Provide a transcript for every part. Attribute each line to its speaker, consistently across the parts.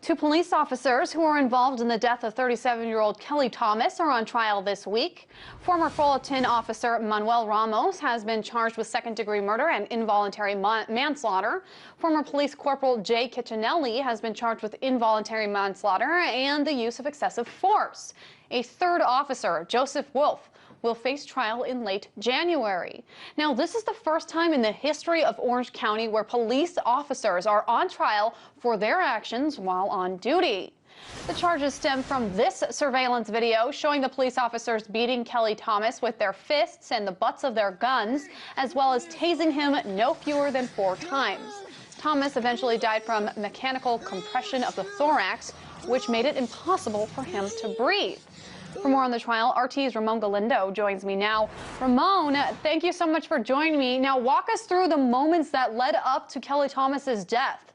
Speaker 1: Two police officers who were involved in the death of 37-year-old Kelly Thomas are on trial this week. Former Fullerton Officer Manuel Ramos has been charged with second-degree murder and involuntary manslaughter. Former Police Corporal Jay Cicinelli has been charged with involuntary manslaughter and the use of excessive force. A third officer, Joseph Wolfe, will face trial in late January. Now, this is the first time in the history of Orange County where police officers are on trial for their actions while on duty. The charges stem from this surveillance video showing the police officers beating Kelly Thomas with their fists and the butts of their guns, as well as tasing him no fewer than 4 times. Thomas eventually died from mechanical compression of the thorax, which made it impossible for him to breathe. For more on the trial, RT's Ramon Galindo joins me now. Ramon, thank you so much for joining me. Now, walk us through the moments that led up to Kelly Thomas's death.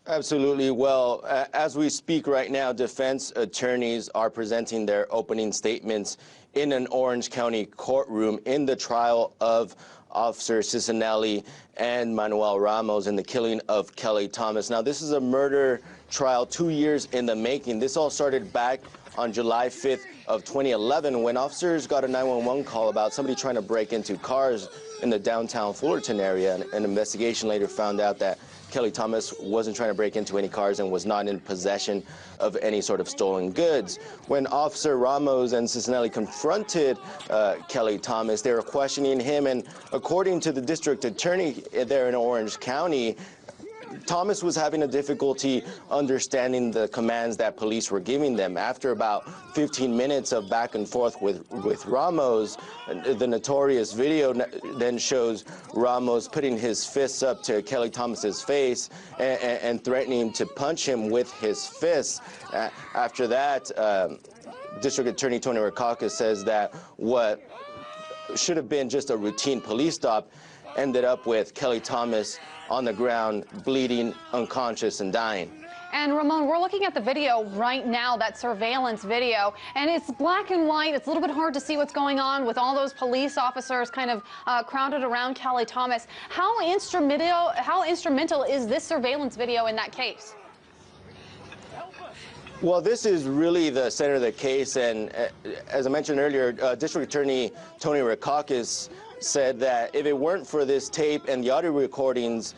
Speaker 2: Absolutely. Well, as we speak right now, defense attorneys are presenting their opening statements in an Orange County courtroom in the trial of Officer Cicinelli and Manuel Ramos in the killing of Kelly Thomas. Now, this is a murder trial 2 years in the making. This all started back on July 5th of 2011 when officers got a 911 call about somebody trying to break into cars in the downtown Fullerton area. An investigation later found out that Kelly Thomas wasn't trying to break into any cars and was not in possession of any sort of stolen goods. When Officer Ramos and Cicinelli confronted Kelly Thomas, they were questioning him, and according to the district attorney there in Orange County, Thomas was having a difficulty understanding the commands that police were giving them. After about 15 minutes of back and forth with Ramos, the notorious video then shows Ramos putting his fists up to Kelly Thomas's face and threatening to punch him with his fists. After that, District Attorney Tony Rakakis says that what should have been just a routine police stop ended up with Kelly Thomas on the ground, bleeding, unconscious, and dying.
Speaker 1: And Ramon, we're looking at the video right now, that surveillance video, and it's black and white. It's a little bit hard to see what's going on with all those police officers kind of crowded around Kelly Thomas. How instrumental is this surveillance video in that case?
Speaker 2: Well, this is really the center of the case, and as I mentioned earlier, District Attorney Tony Rakakis said that if it weren't for this tape and the audio recordings,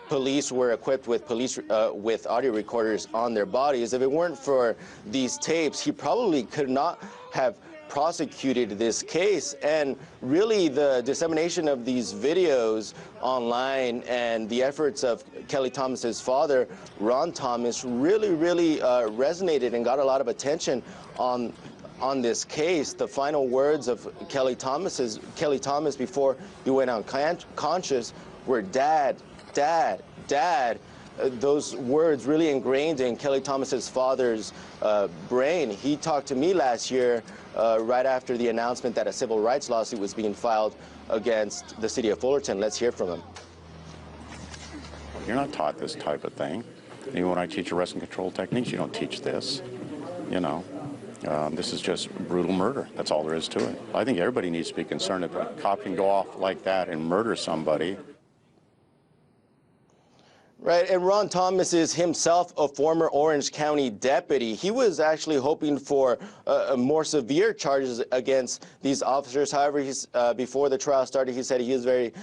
Speaker 2: police were equipped with with audio recorders on their bodies. If it weren't for these tapes, he probably could not have prosecuted this case. And really, the dissemination of these videos online and the efforts of Kelly Thomas's father, Ron Thomas, really resonated and got a lot of attention on this case. The final words of Kelly Thomas before he went unconscious were "Dad, Dad, Dad." Those words really ingrained in Kelly Thomas's father's brain. He talked to me last year, right after the announcement that a civil rights lawsuit was being filed against the city of Fullerton. Let's hear from him.
Speaker 3: You're not taught this type of thing. Even when I teach arrest and control techniques, you don't teach this, you know. This is just brutal murder. That's all there is to it. I think everybody needs to be concerned if a cop can go off like that and murder somebody.
Speaker 2: Right, and Ron Thomas is himself a former Orange County deputy. He was actually hoping for more severe charges against these officers. However, before the trial started, he said he is very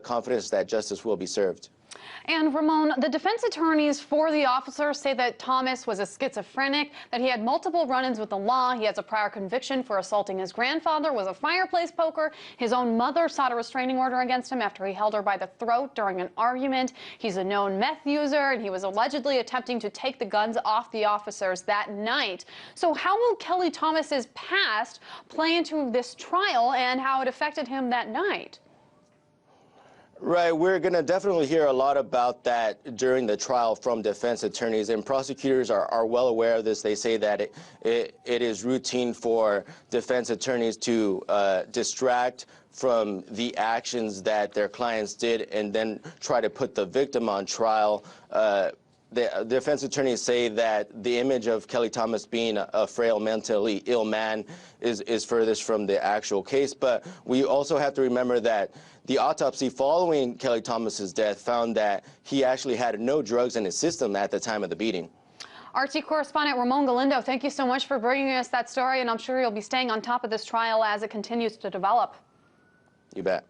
Speaker 2: confident that justice will be served.
Speaker 1: And Ramon, the defense attorneys for the officers say that Thomas was a schizophrenic, that he had multiple run-ins with the law, he has a prior conviction for assaulting his grandfather, was a fireplace poker, his own mother sought a restraining order against him after he held her by the throat during an argument, he's a known meth user, and he was allegedly attempting to take the guns off the officers that night. So how will Kelly Thomas's past play into this trial and how it affected him that night?
Speaker 2: Right, we're going to definitely hear a lot about that during the trial from defense attorneys, and prosecutors are well aware of this. They say that it is routine for defense attorneys to distract from the actions that their clients did and then try to put the victim on trial. The defense attorneys say that the image of Kelly Thomas being a frail, mentally ill man is furthest from the actual case. But we also have to remember that The autopsy following Kelly Thomas's death found that he actually had no drugs in his system at the time of the beating.
Speaker 1: RT correspondent Ramon Galindo, thank you so much for bringing us that story, and I'm sure you'll be staying on top of this trial as it continues to develop.
Speaker 2: You bet.